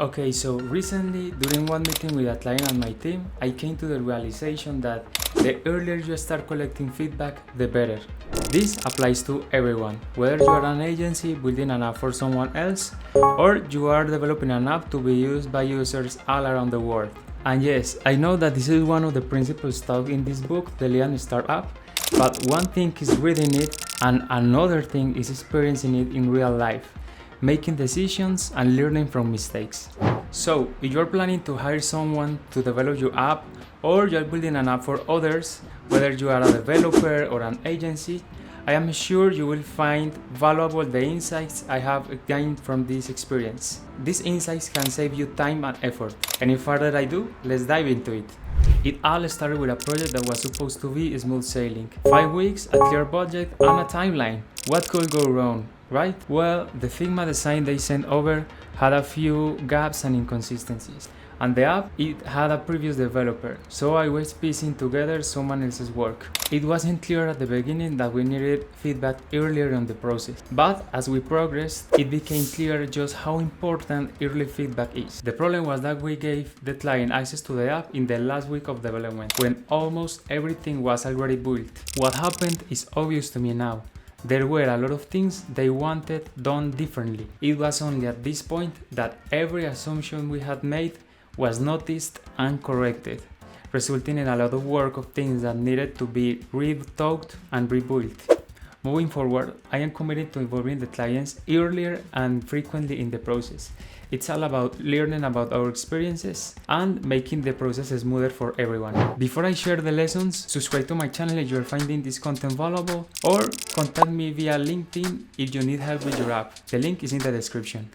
Okay, so recently during one meeting with a client and my team, I came to the realization that the earlier you start collecting feedback, the better. This applies to everyone, whether you are an agency building an app for someone else, or you are developing an app to be used by users all around the world. And yes, I know that this is one of the principles taught in this book, The Lean Startup, but one thing is reading it and another thing is experiencing it in real life, making decisions and learning from mistakes. So, if you're planning to hire someone to develop your app or you're building an app for others, whether you are a developer or an agency, I am sure you will find valuable the insights I have gained from this experience. These insights can save you time and effort. Any further ado, let's dive into it. It all started with a project that was supposed to be smooth sailing. 5 weeks, a clear budget, and a timeline. What could go wrong, right? Well, the Figma design they sent over had a few gaps and inconsistencies. And the app, it had a previous developer, so I was piecing together someone else's work. It wasn't clear at the beginning that we needed feedback earlier in the process, but as we progressed, it became clear just how important early feedback is. The problem was that we gave the client access to the app in the last week of development, when almost everything was already built. What happened is obvious to me now. There were a lot of things they wanted done differently. It was only at this point that every assumption we had made was noticed and corrected, resulting in a lot of work of things that needed to be rethought and rebuilt. Moving forward, I am committed to involving the clients earlier and frequently in the process. It's all about learning about our experiences and making the process smoother for everyone. Before I share the lessons, subscribe to my channel if you are finding this content valuable, or contact me via LinkedIn if you need help with your app. The link is in the description.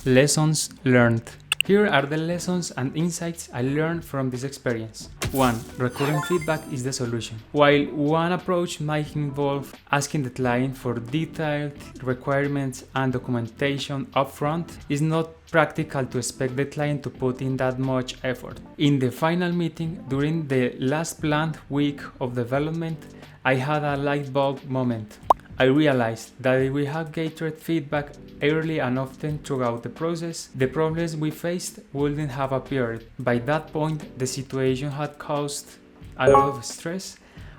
Lessons learned. Here are the lessons and insights I learned from this experience. 1. Recurrent feedback is the solution. While one approach might involve asking the client for detailed requirements and documentation upfront, it's not practical to expect the client to put in that much effort. In the final meeting, during the last planned week of development, I had a light bulb moment. I realized that if we had gathered feedback early and often throughout the process, the problems we faced wouldn't have appeared. By that point, the situation had caused a lot of stress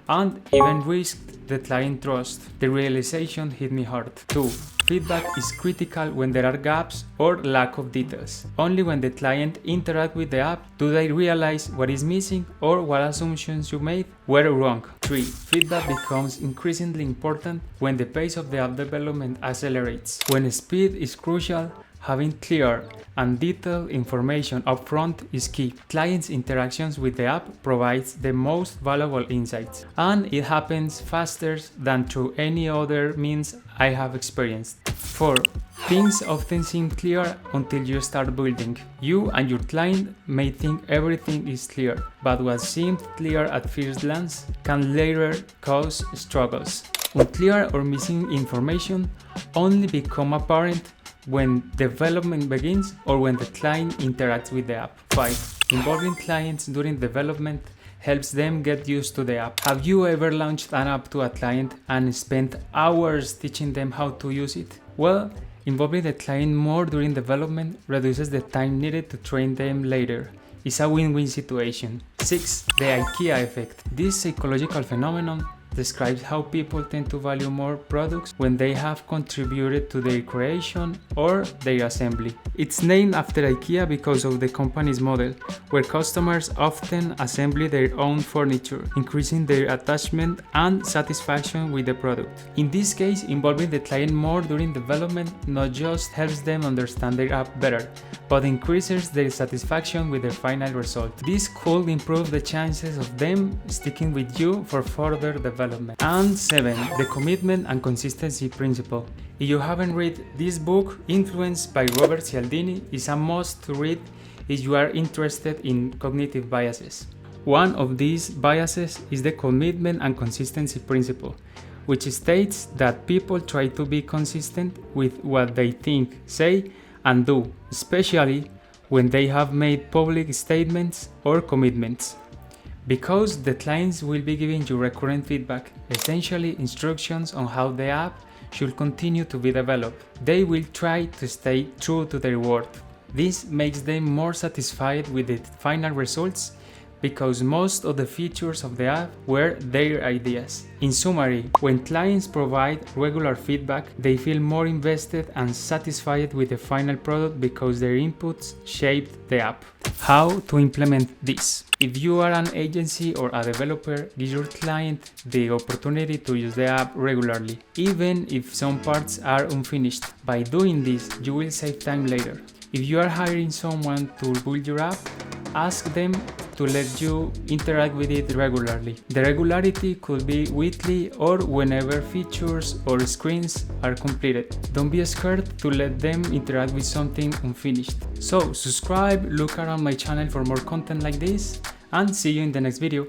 and even risked the client trust. The realization hit me hard. 2. Feedback is critical when there are gaps or lack of details. Only when the client interacts with the app do they realize what is missing or what assumptions you made were wrong. 3. Feedback becomes increasingly important when the pace of the app development accelerates. When speed is crucial, having clear and detailed information upfront is key. Clients' interactions with the app provides the most valuable insights, and it happens faster than through any other means I have experienced. 4. Things often seem clear until you start building. You and your client may think everything is clear, but what seemed clear at first glance can later cause struggles. Unclear or missing information only become apparent when development begins or when the client interacts with the app. 5. Involving clients during development helps them get used to the app. Have you ever launched an app to a client and spent hours teaching them how to use it? Well, involving the client more during development reduces the time needed to train them later. It's a win-win situation. 6. The IKEA effect. This psychological phenomenon describes how people tend to value more products when they have contributed to their creation or their assembly. It's named after IKEA because of the company's model, where customers often assemble their own furniture, increasing their attachment and satisfaction with the product. In this case, involving the client more during development not just helps them understand their app better, but increases their satisfaction with the final result. This could improve the chances of them sticking with you for further development. And 7. The commitment and consistency principle. If you haven't read this book, influenced by Robert Cialdini, is a must to read if you are interested in cognitive biases. One of these biases is the commitment and consistency principle, which states that people try to be consistent with what they think, say, and do, especially when they have made public statements or commitments. Because the clients will be giving you recurrent feedback, essentially instructions on how the app should continue to be developed, they will try to stay true to their word. This makes them more satisfied with the final results because most of the features of the app were their ideas. In summary, when clients provide regular feedback, they feel more invested and satisfied with the final product because their inputs shaped the app. How to implement this? If you are an agency or a developer, give your client the opportunity to use the app regularly, even if some parts are unfinished. By doing this, you will save time later. If you are hiring someone to build your app, ask them to let you interact with it regularly. The regularity could be weekly or whenever features or screens are completed. Don't be scared to let them interact with something unfinished. So subscribe, look around my channel for more content like this, and see you in the next video.